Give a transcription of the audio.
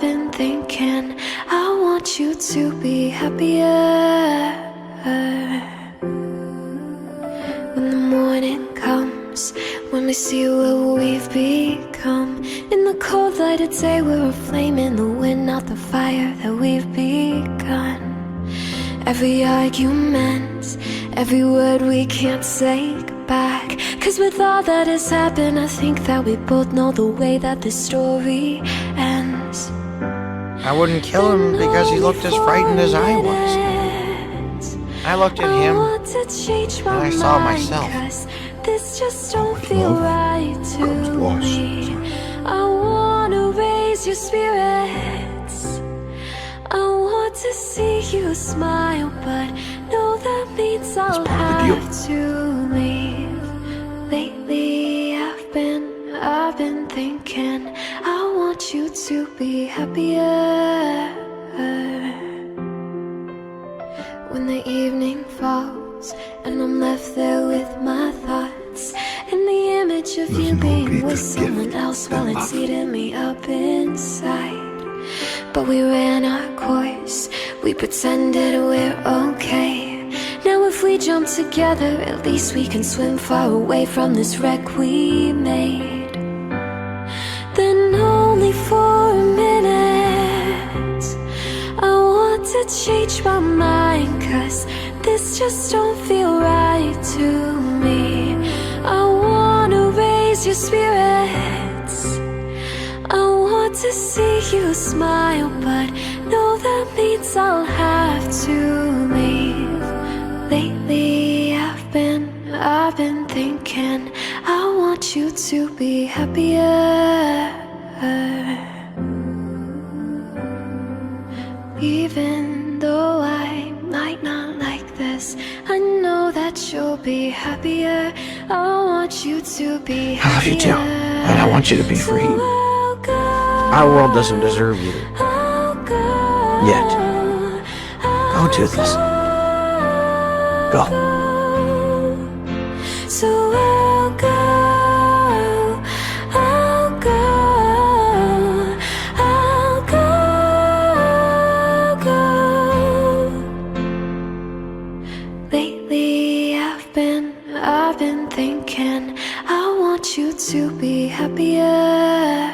been thinking I want you to be happier. When the morning comes, when we see what we've become, in the cold light of day we're a flame in the wind, not the fire that we've begun. Every argument, every word we can't take back, 'cause with all that has happened, I think that we both know the way that this story ends. I wouldn't kill him because he looked as frightened as I was. I looked at him and I saw myself. This just don't feel right to me. I wanna raise your spirits, I want to see you smile, but no, that means I'll have to leave. Lately I've been thinking I want you to be happier. When the evening falls and I'm left there with my thoughts, and the image of you being with someone else while it's eating me up inside. But we ran our course, we pretended we're okay. Now if we jump together, at least we can swim far away from this wreck we made. Then only for a minute, I want to change my mind, 'cause this just don't feel right to me. I wanna raise your spirits, I want to see you smile, but no, that means I'll have to leave. Lately I've been thinking I want you to be happier. Even though I might not like this, I know that you'll be happier. I want you to be happier. I love you too, and I want you to be free. Our world doesn't deserve you. Yet. Go, Toothless. Go. So I'll go. Lately I've been thinking I want you to be happier.